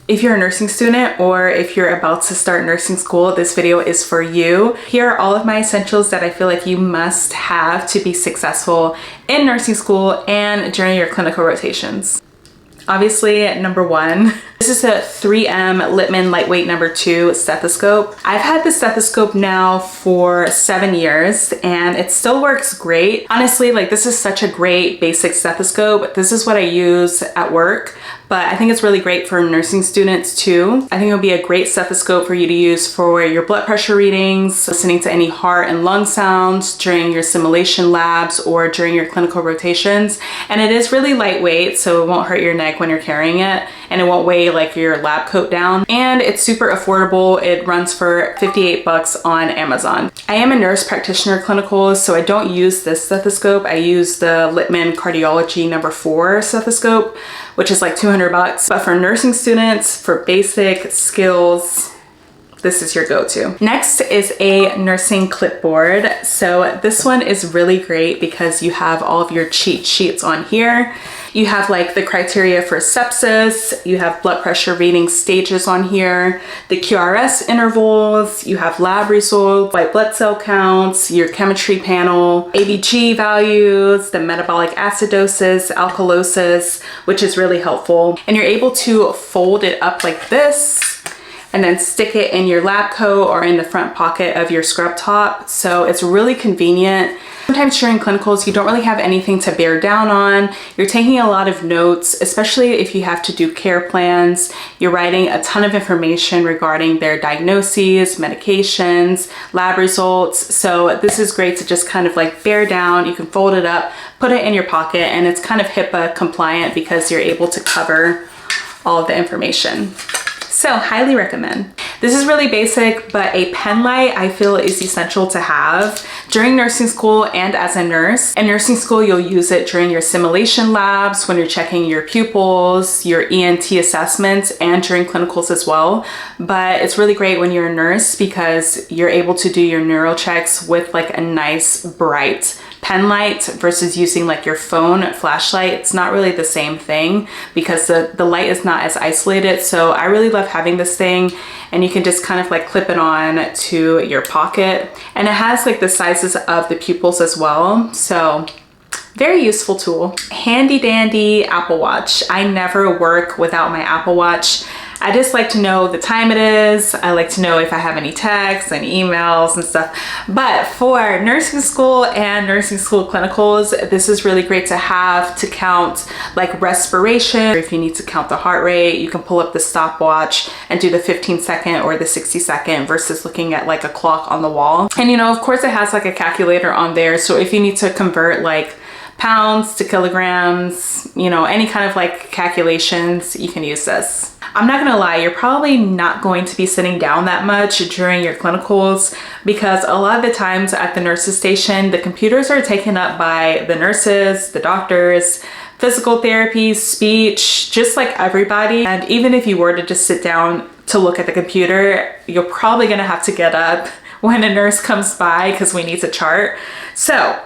If you're a nursing student or if you're about to start nursing school, this video is for you. Here are all of my essentials that I feel like you must have to be successful in nursing school and during your clinical rotations. Obviously, number one, this is a 3M Littmann Lightweight number 2 stethoscope. I've had this stethoscope now for 7 years and it still works great. Honestly, like this is such a great basic stethoscope. This is what I use at work, but I think it's really great for nursing students too. I think it'll be a great stethoscope for you to use for your blood pressure readings, listening to any heart and lung sounds during your simulation labs or during your clinical rotations. And it is really lightweight, so it won't hurt your neck when you're carrying it, and it won't weigh like your lab coat down. And it's super affordable. It runs for 58 bucks on Amazon. I am a nurse practitioner clinical, so I don't use this stethoscope. I use the Littmann Cardiology number 4 stethoscope, which is like 200 bucks. But for nursing students, for basic skills, this is your go-to. Next is a nursing clipboard. So this one is really great because you have all of your cheat sheets on here. You have like the criteria for sepsis, you have blood pressure reading stages on here, the QRS intervals, you have lab results, white blood cell counts, your chemistry panel, ABG values, the metabolic acidosis, alkalosis, which is really helpful. And you're able to fold it up like this and then stick it in your lab coat or in the front pocket of your scrub top. So it's really convenient. Sometimes during clinicals, you don't really have anything to bear down on. You're taking a lot of notes, especially if you have to do care plans. You're writing a ton of information regarding their diagnoses, medications, lab results. So this is great to just kind of like bear down. You can fold it up, put it in your pocket, and it's kind of HIPAA compliant because you're able to cover all of the information. So highly recommend. This is really basic, but a pen light I feel is essential to have during nursing school and as a nurse. In nursing school, you'll use it during your simulation labs, when you're checking your pupils, your ENT assessments, and during clinicals as well. But it's really great when you're a nurse because you're able to do your neural checks with like a nice bright pen light versus using like your phone flashlight. It's not really the same thing because the light is not as isolated. So I really love having this thing, and you can just kind of like clip it on to your pocket, and it has like the sizes of the pupils as well. So very useful tool. Handy dandy Apple Watch. I never work without my Apple Watch. I just like to know the time it is. I like to know if I have any texts and emails and stuff. But for nursing school and nursing school clinicals, this is really great to have to count like respiration. If you need to count the heart rate, you can pull up the stopwatch and do the 15-second or the 60-second versus looking at like a clock on the wall. And you know, of course it has like a calculator on there. So if you need to convert like pounds to kilograms, you know, any kind of like calculations, you can use this. I'm not gonna lie, you're probably not going to be sitting down that much during your clinicals because a lot of the times at the nurses station, the computers are taken up by the nurses, the doctors, physical therapy, speech, just like everybody. And even if you were to just sit down to look at the computer, you're probably gonna have to get up when a nurse comes by because we need to chart. So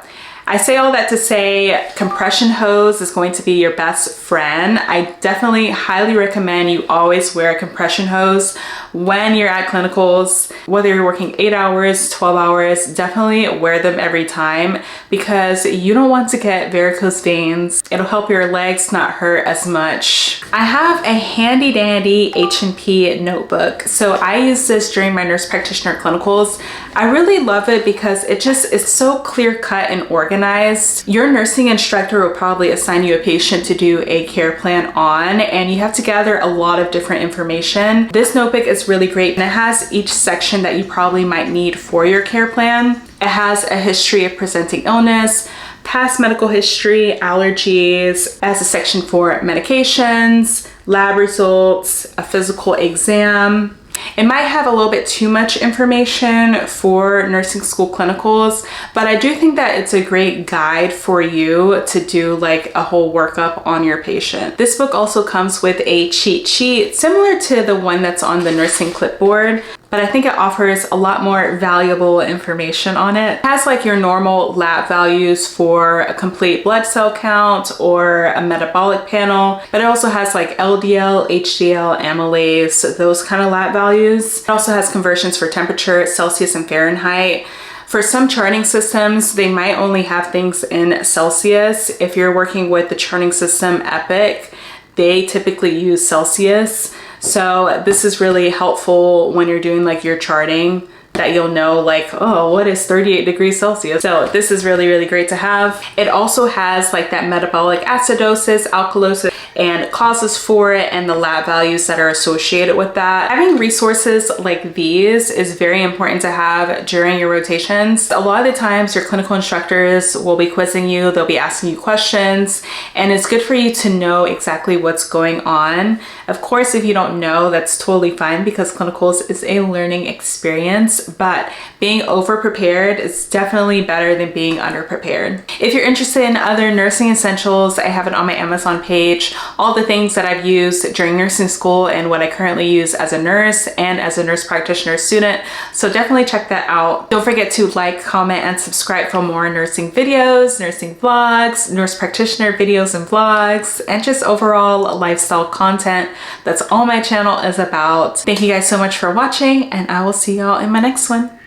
I say all that to say compression hose is going to be your best friend. I definitely highly recommend you always wear a compression hose when you're at clinicals, whether you're working 8 hours, 12 hours, definitely wear them every time because you don't want to get varicose veins. It'll help your legs not hurt as much. I have a handy dandy H&P notebook. So I use this during my nurse practitioner clinicals. I really love it because it's so clear cut and organized. Your nursing instructor will probably assign you a patient to do a care plan on, and you have to gather a lot of different information. This notebook is really great, and it has each section that you probably might need for your care plan. It has a history of presenting illness, past medical history, allergies, it has a section for medications, lab results, a physical exam. It might have a little bit too much information for nursing school clinicals, but I do think that it's a great guide for you to do like a whole workup on your patient. This book also comes with a cheat sheet similar to the one that's on the nursing clipboard. but I think it offers a lot more valuable information on it. It has like your normal lab values for a complete blood cell count or a metabolic panel, but it also has like LDL, HDL, amylase, those kind of lab values. It also has conversions for temperature, Celsius and Fahrenheit. For some charting systems, they might only have things in Celsius. If you're working with the charting system Epic, they typically use Celsius. So this is really helpful when you're doing like your charting, that you'll know like, oh, what is 38 degrees Celsius? So this is really, really great to have. It also has like that metabolic acidosis, alkalosis, and causes for it, and the lab values that are associated with that. Having resources like these is very important to have during your rotations. A lot of the times your clinical instructors will be quizzing you, they'll be asking you questions, and it's good for you to know exactly what's going on. Of course, if you don't know, that's totally fine, because clinicals is a learning experience, but being over prepared is definitely better than being under prepared. If you're interested in other nursing essentials, I have it on my Amazon page, all the things that I've used during nursing school and what I currently use as a nurse and as a nurse practitioner student. So definitely check that out. Don't forget to like, comment, and subscribe for more nursing videos, nursing vlogs, nurse practitioner videos and vlogs, and just overall lifestyle content. That's all my channel is about. Thank you guys so much for watching, and I will see y'all in my next one.